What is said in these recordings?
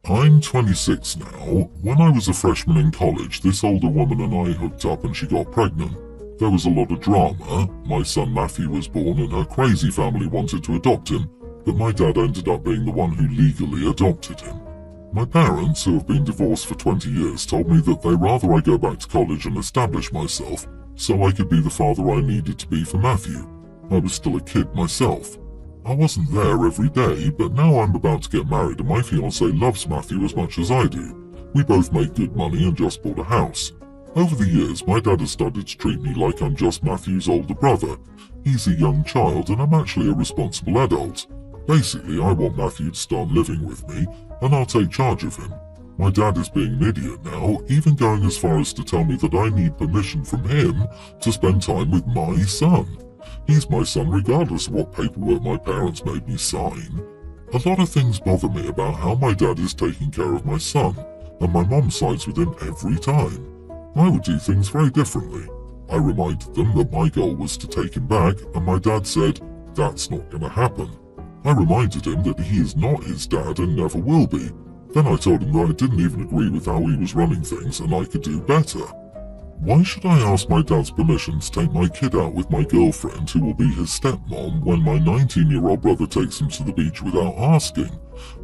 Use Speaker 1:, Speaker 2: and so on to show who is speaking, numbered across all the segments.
Speaker 1: I'm 26 now. When I was a freshman in college, this older woman and I hooked up and she got pregnant. There was a lot of drama. My son Matthew was born and her crazy family wanted to adopt him, but my dad ended up being the one who legally adopted him. My parents, who have been divorced for 20 years, told me that they'd rather I go back to college and establish myself so I could be the father I needed to be for Matthew. I was still a kid myself. I wasn't there every day, but now I'm about to get married and my fiancée loves Matthew as much as I do. We both make good money and just bought a house. Over the years, my dad has started to treat me like I'm just Matthew's older brother. He's a young child and I'm actually a responsible adult. Basically, I want Matthew to start living with me and I'll take charge of him. My dad is being an idiot now, even going as far as to tell me that I need permission from him to spend time with my son. He's my son regardless of what paperwork my parents made me sign. A lot of things bother me about how my dad is taking care of my son, and my mom sides with him every time. I would do things very differently. I reminded them that my goal was to take him back, and my dad said, "That's not gonna happen." I reminded him that he is not his dad and never will be. Then I told him that I didn't even agree with how he was running things and I could do better. Why should I ask my dad's permission to take my kid out with my girlfriend who will be his stepmom when my 19-year-old brother takes him to the beach without asking?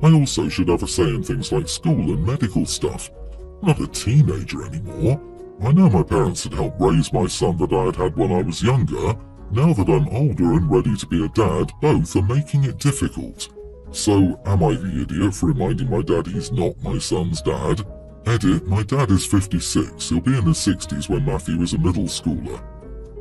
Speaker 1: I also should have a say in things like school and medical stuff. I'm not a teenager anymore. I know my parents had helped raise my son that I had when I was younger. Now that I'm older and ready to be a dad, both are making it difficult. So, am I the idiot for reminding my dad he's not my son's dad? Edit, my dad is 56, he'll be in his 60s when Matthew is a middle schooler.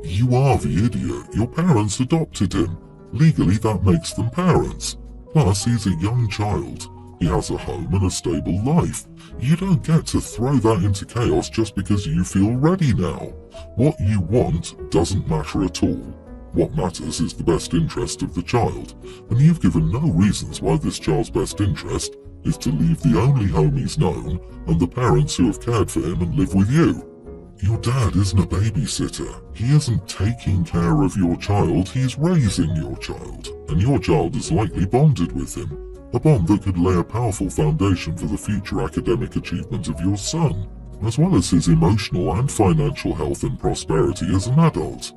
Speaker 1: You are the idiot, your parents adopted him. Legally that makes them parents. Plus he's a young child. He has a home and a stable life. You don't get to throw that into chaos just because you feel ready now. What you want doesn't matter at all. What matters is the best interest of the child, and you've given no reasons why this child's best interest is to leave the only home he's known and the parents who have cared for him and live with you. Your dad isn't a babysitter. He isn't taking care of your child, he's raising your child, and your child is likely bonded with him, a bond that could lay a powerful foundation for the future academic achievement of your son, as well as his emotional and financial health and prosperity as an adult.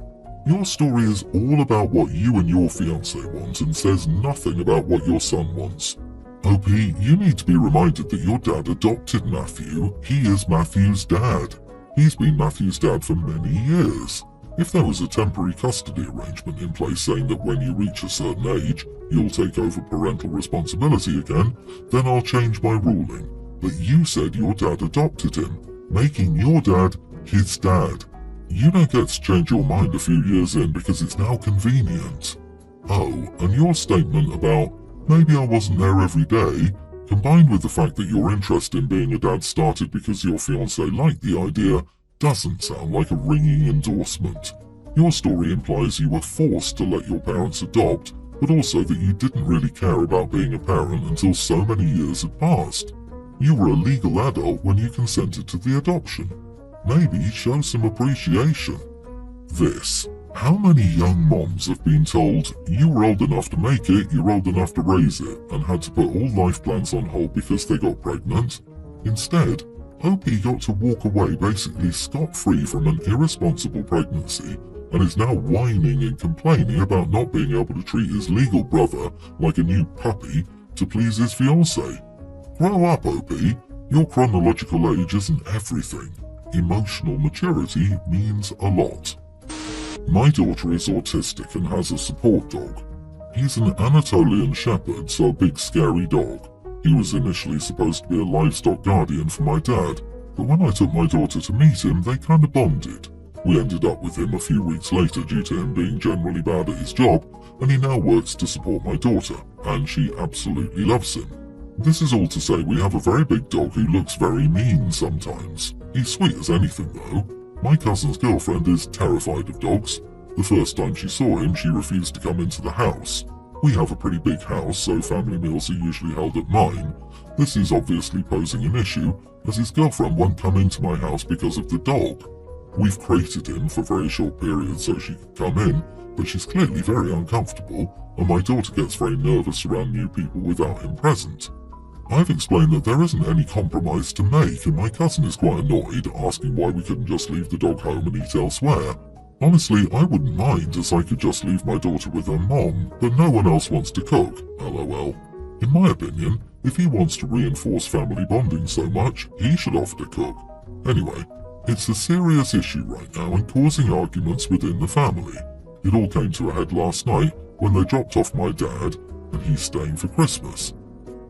Speaker 1: Your story is all about what you and your fiancé want and says nothing about what your son wants. OP, you need to be reminded that your dad adopted Matthew. He is Matthew's dad. He's been Matthew's dad for many years. If there was a temporary custody arrangement in place saying that when you reach a certain age, you'll take over parental responsibility again, then I'll change my ruling. But you said your dad adopted him, making your dad his dad. You don't get to change your mind a few years in because it's now convenient. Oh, and your statement about maybe I wasn't there every day, combined with the fact that your interest in being a dad started because your fiancé liked the idea, doesn't sound like a ringing endorsement. Your story implies you were forced to let your parents adopt, but also that you didn't really care about being a parent until so many years had passed. You were a legal adult when you consented to the adoption. Maybe show some appreciation. How many young moms have been told, you were old enough to make it, you're old enough to raise it, and had to put all life plans on hold because they got pregnant? Instead, OP got to walk away basically scot-free from an irresponsible pregnancy and is now whining and complaining about not being able to treat his legal brother like a new puppy to please his fiancée. Grow up, OP. Your chronological age isn't everything. Emotional maturity means a lot. My daughter is autistic and has a support dog. He's an Anatolian Shepherd, so a big scary dog. He was initially supposed to be a livestock guardian for my dad, but when I took my daughter to meet him, they kinda bonded. We ended up with him a few weeks later due to him being generally bad at his job, and he now works to support my daughter, and she absolutely loves him. This is all to say we have a very big dog who looks very mean sometimes. He's sweet as anything though. My cousin's girlfriend is terrified of dogs. The first time she saw him, she refused to come into the house. We have a pretty big house, so family meals are usually held at mine. This is obviously posing an issue, as his girlfriend won't come into my house because of the dog. We've crated him for very short periods so she can come in, but she's clearly very uncomfortable, and my daughter gets very nervous around new people without him present. I've explained that there isn't any compromise to make, and my cousin is quite annoyed, asking why we couldn't just leave the dog home and eat elsewhere. Honestly, I wouldn't mind, as I could just leave my daughter with her mom, but no one else wants to cook, lol. In my opinion, if he wants to reinforce family bonding so much, he should offer to cook. Anyway, it's a serious issue right now and causing arguments within the family. It all came to a head last night when they dropped off my dad, and he's staying for Christmas.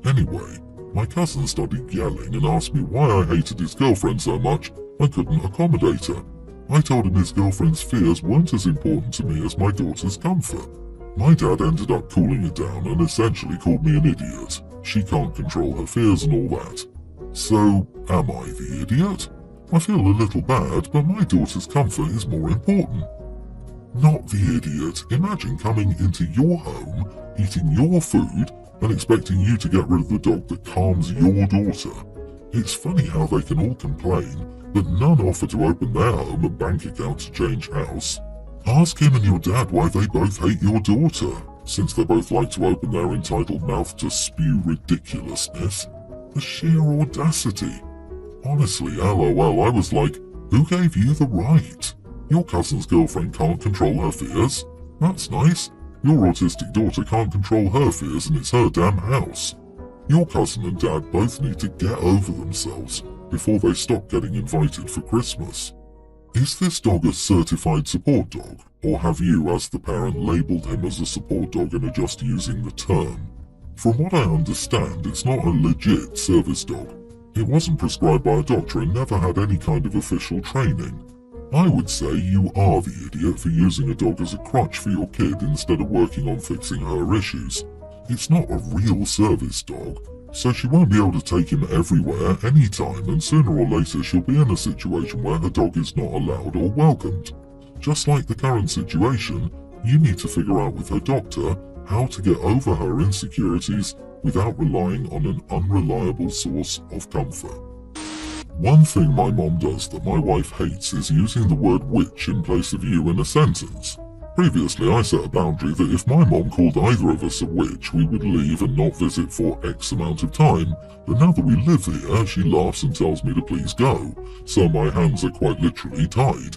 Speaker 1: Anyway, my cousin started yelling and asked me why I hated his girlfriend so much I couldn't accommodate her. I told him his girlfriend's fears weren't as important to me as my daughter's comfort. My dad ended up cooling it down and essentially called me an idiot. She can't control her fears and all that. So, am I the idiot? I feel a little bad, but my daughter's comfort is more important. Not the idiot. Imagine coming into your home, eating your food, and expecting you to get rid of the dog that calms your daughter. It's funny how they can all complain, but none offer to open their home and bank account to change house. Ask him and your dad why they both hate your daughter, since they both like to open their entitled mouth to spew ridiculousness. The sheer audacity. Honestly, lol, I was like, who gave you the right? Your cousin's girlfriend can't control her fears? That's nice. Your autistic daughter can't control her fears and it's her damn house. Your cousin and dad both need to get over themselves before they stop getting invited for Christmas. Is this dog a certified support dog, or have you as the parent labelled him as a support dog and are just using the term? From what I understand, it's not a legit service dog. It wasn't prescribed by a doctor and never had any kind of official training. I would say you are the idiot for using a dog as a crutch for your kid instead of working on fixing her issues. It's not a real service dog, so she won't be able to take him everywhere, anytime, and sooner or later she'll be in a situation where her dog is not allowed or welcomed. Just like the current situation, you need to figure out with her doctor how to get over her insecurities without relying on an unreliable source of comfort. One thing my mom does that my wife hates is using the word witch in place of you in a sentence. Previously, I set a boundary that if my mom called either of us a witch, we would leave and not visit for X amount of time, but now that we live here, she laughs and tells me to please go, so my hands are quite literally tied.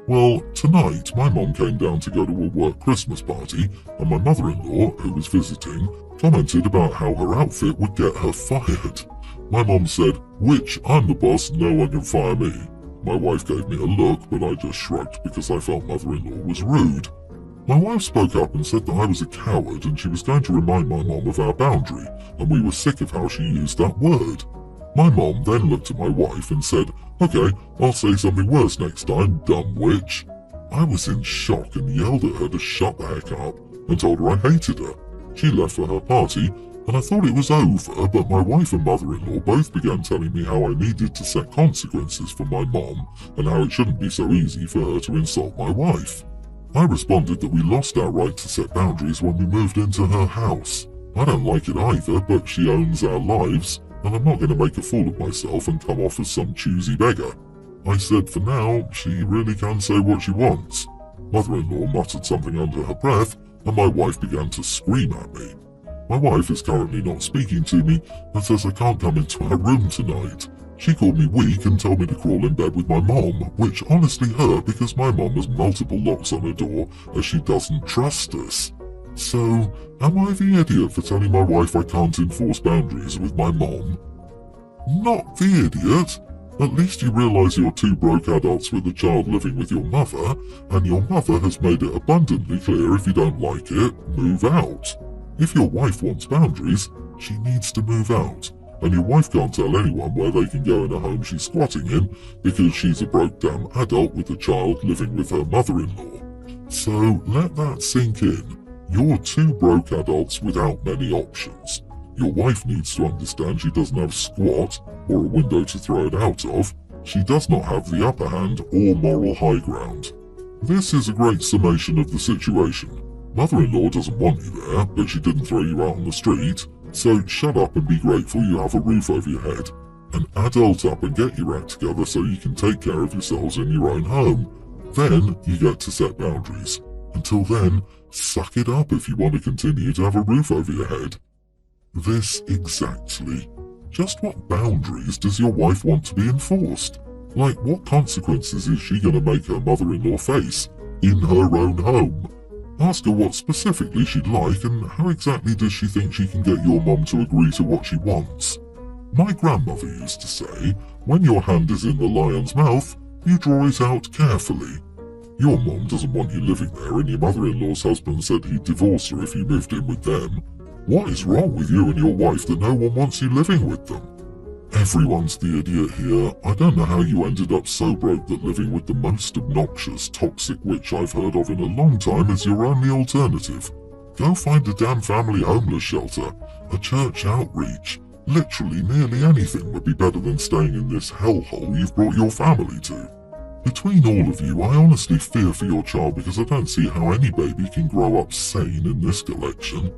Speaker 1: Well, tonight, my mom came down to go to a work Christmas party, and my mother-in-law, who was visiting, commented about how her outfit would get her fired. My mom said, "Witch, I'm the boss, no one can fire me." My wife gave me a look, but I just shrugged because I felt mother-in-law was rude. My wife spoke up and said that I was a coward and she was going to remind my mom of our boundary, and we were sick of how she used that word. My mom then looked at my wife and said, "Okay, I'll say something worse next time, dumb witch." I was in shock and yelled at her to shut the heck up and told her I hated her. She left for her party, and I thought it was over, but my wife and mother-in-law both began telling me how I needed to set consequences for my mom and how it shouldn't be so easy for her to insult my wife. I responded that we lost our right to set boundaries when we moved into her house. I don't like it either, but she owns our lives, and I'm not going to make a fool of myself and come off as some choosy beggar. I said for now, she really can say what she wants. Mother-in-law muttered something under her breath, and my wife began to scream at me. My wife is currently not speaking to me and says I can't come into her room tonight. She called me weak and told me to crawl in bed with my mom, which honestly hurt because my mom has multiple locks on her door as she doesn't trust us. So, am I the idiot for telling my wife I can't enforce boundaries with my mom? Not the idiot. At least you realise you're two broke adults with a child living with your mother, and your mother has made it abundantly clear if you don't like it, move out. If your wife wants boundaries, she needs to move out. And your wife can't tell anyone where they can go in a home she's squatting in because she's a broke damn adult with a child living with her mother-in-law. So let that sink in. You're two broke adults without many options. Your wife needs to understand she doesn't have squat or a window to throw it out of. She does not have the upper hand or moral high ground. This is a great summation of the situation. Mother-in-law doesn't want you there, but she didn't throw you out on the street. So shut up and be grateful you have a roof over your head. And adult up and get your act together so you can take care of yourselves in your own home. Then you get to set boundaries. Until then, suck it up if you want to continue to have a roof over your head. This exactly Just what boundaries does your wife want to be enforced? Like, what consequences is she going to make her mother-in-law face in her own home? Ask her what specifically she'd like and how exactly does she think she can get your mom to agree to what she wants. My grandmother used to say, when your hand is in the lion's mouth, you draw it out carefully. Your mom doesn't want you living there and your mother-in-law's husband said he'd divorce her if you moved in with them. What is wrong with you and your wife that no one wants you living with them? Everyone's the idiot here. I don't know how you ended up so broke that living with the most obnoxious, toxic witch I've heard of in a long time is your only alternative. Go find a damn family homeless shelter, a church outreach. Literally nearly anything would be better than staying in this hellhole you've brought your family to. Between all of you, I honestly fear for your child because I don't see how any baby can grow up sane in this collection.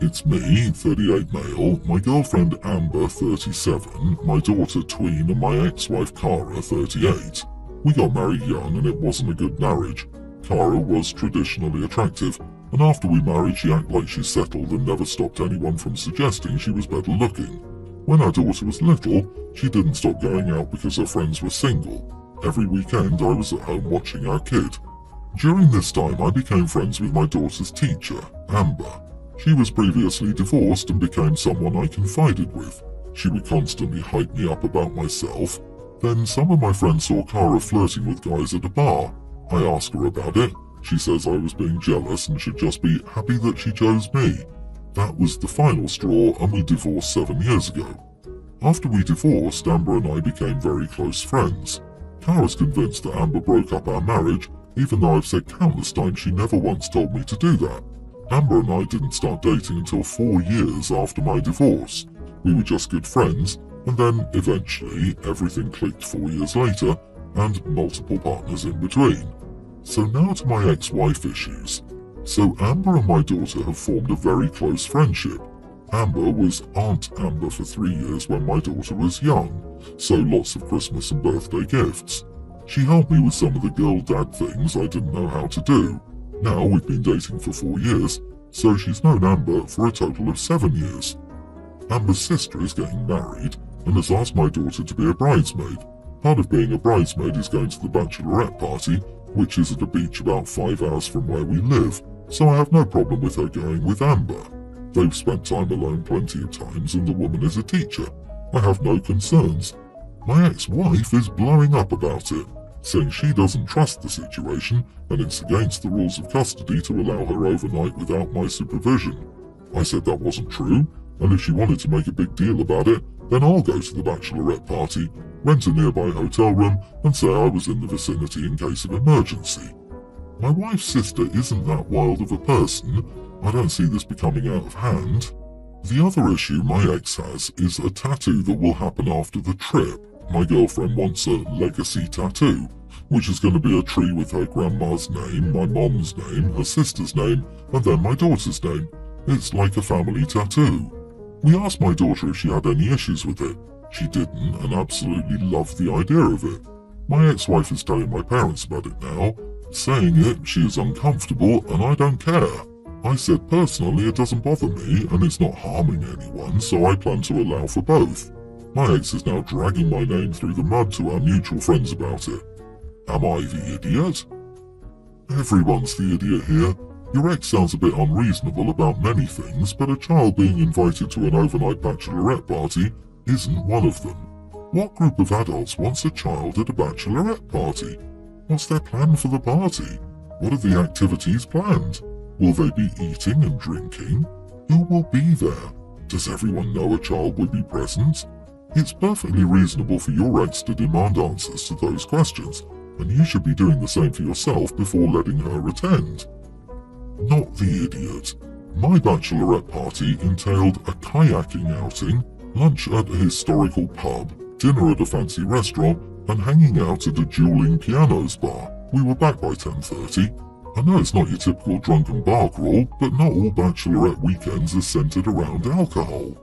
Speaker 1: It's me, 38 male, my girlfriend Amber, 37, my daughter Tween and my ex-wife Cara, 38. We got married young and it wasn't a good marriage. Cara was traditionally attractive, and after we married she acted like she settled and never stopped anyone from suggesting she was better looking. When our daughter was little, she didn't stop going out because her friends were single. Every weekend I was at home watching our kid. During this time I became friends with my daughter's teacher, Amber. She was previously divorced and became someone I confided with. She would constantly hype me up about myself. Then some of my friends saw Cara flirting with guys at a bar. I asked her about it. She says I was being jealous and should just be happy that she chose me. That was the final straw and we divorced 7 years ago. After we divorced, Amber and I became very close friends. Cara's convinced that Amber broke up our marriage, even though I've said countless times she never once told me to do that. Amber and I didn't start dating until 4 years after my divorce. We were just good friends, and then, eventually, everything clicked 4 years later, and multiple partners in between. So now to my ex-wife issues. So Amber and my daughter have formed a very close friendship. Amber was Aunt Amber for 3 years when my daughter was young, so lots of Christmas and birthday gifts. She helped me with some of the girl dad things I didn't know how to do. Now we've been dating for 4 years, so she's known Amber for a total of 7 years. Amber's sister is getting married and has asked my daughter to be a bridesmaid. Part of being a bridesmaid is going to the bachelorette party, which is at a beach about 5 hours from where we live, so I have no problem with her going with Amber. They've spent time alone plenty of times and the woman is a teacher. I have no concerns. My ex-wife is blowing up about it, saying she doesn't trust the situation and it's against the rules of custody to allow her overnight without my supervision. I said that wasn't true, and if she wanted to make a big deal about it, then I'll go to the bachelorette party, rent a nearby hotel room, and say I was in the vicinity in case of emergency. My wife's sister isn't that wild of a person. I don't see this becoming out of hand. The other issue my ex has is a tattoo that will happen after the trip. My girlfriend wants a legacy tattoo, which is going to be a tree with her grandma's name, my mom's name, her sister's name, and then my daughter's name. It's like a family tattoo. We asked my daughter if she had any issues with it. She didn't and absolutely loved the idea of it. My ex-wife is telling my parents about it now, saying she is uncomfortable and I don't care. I said personally it doesn't bother me and it's not harming anyone, so I plan to allow for both. My ex is now dragging my name through the mud to our mutual friends about it. Am I the idiot? Everyone's the idiot here. Your ex sounds a bit unreasonable about many things, but a child being invited to an overnight bachelorette party isn't one of them. What group of adults wants a child at a bachelorette party? What's their plan for the party? What are the activities planned? Will they be eating and drinking? Who will be there? Does everyone know a child will be present? It's perfectly reasonable for your ex to demand answers to those questions, and you should be doing the same for yourself before letting her attend. Not the idiot. My bachelorette party entailed a kayaking outing, lunch at a historical pub, dinner at a fancy restaurant, and hanging out at a dueling pianos bar. We were back by 10:30. I know it's not your typical drunken bar crawl, but not all bachelorette weekends are centered around alcohol.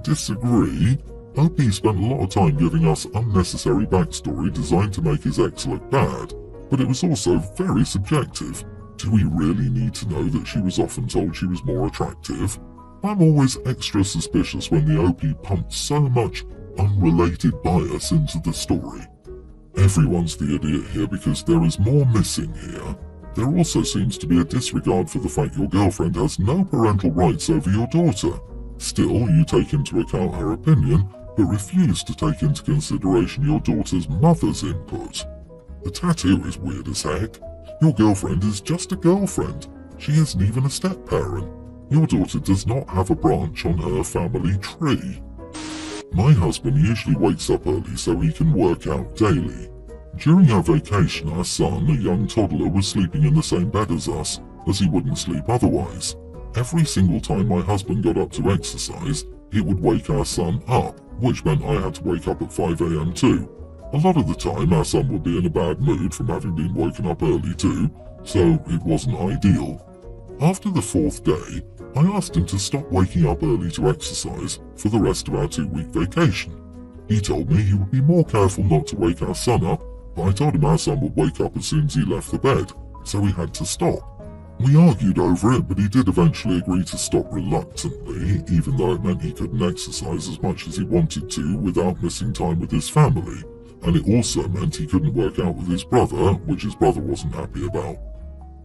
Speaker 1: Disagree. OP spent a lot of time giving us unnecessary backstory designed to make his ex look bad, but it was also very subjective. Do we really need to know that she was often told she was more attractive? I'm always extra suspicious when the OP pumps so much unrelated bias into the story. Everyone's the idiot here because there is more missing here. There also seems to be a disregard for the fact your girlfriend has no parental rights over your daughter. Still, you take into account her opinion, but refuse to take into consideration your daughter's mother's input. The tattoo is weird as heck. Your girlfriend is just a girlfriend. She isn't even a step-parent. Your daughter does not have a branch on her family tree. My husband usually wakes up early so he can work out daily. During our vacation, our son, a young toddler, was sleeping in the same bed as us, as he wouldn't sleep otherwise. Every single time my husband got up to exercise, it would wake our son up, which meant I had to wake up at 5 a.m. too. A lot of the time, our son would be in a bad mood from having been woken up early too, so it wasn't ideal. After the 4th day, I asked him to stop waking up early to exercise for the rest of our 2-week vacation. He told me he would be more careful not to wake our son up, but I told him our son would wake up as soon as he left the bed, so he had to stop. We argued over it, but he did eventually agree to stop reluctantly, even though it meant he couldn't exercise as much as he wanted to without missing time with his family, and it also meant he couldn't work out with his brother, which his brother wasn't happy about.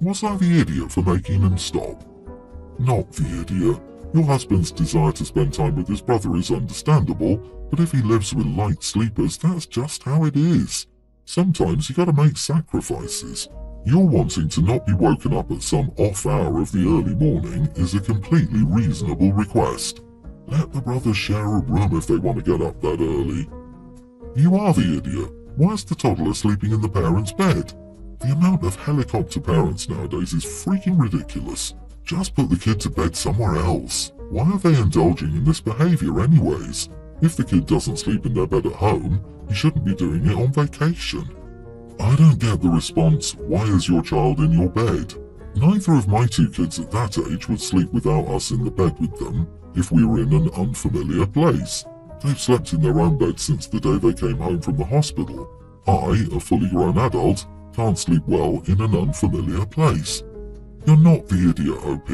Speaker 1: Was I the idiot for making him stop? Not the idiot. Your husband's desire to spend time with his brother is understandable, but if he lives with light sleepers, that's just how it is. Sometimes you gotta make sacrifices. Your wanting to not be woken up at some off hour of the early morning is a completely reasonable request. Let the brothers share a room if they want to get up that early. You are the idiot. Why is the toddler sleeping in the parents' bed? The amount of helicopter parents nowadays is freaking ridiculous. Just put the kid to bed somewhere else. Why are they indulging in this behavior anyways? If the kid doesn't sleep in their bed at home, you shouldn't be doing it on vacation. I don't get the response, why is your child in your bed? Neither of my 2 kids at that age would sleep without us in the bed with them if we were in an unfamiliar place. They've slept in their own bed since the day they came home from the hospital. I, a fully grown adult, can't sleep well in an unfamiliar place. You're not the idiot, OP.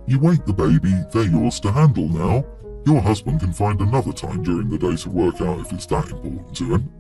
Speaker 1: You wake the baby, they're yours to handle now. Your husband can find another time during the day to work out if it's that important to him.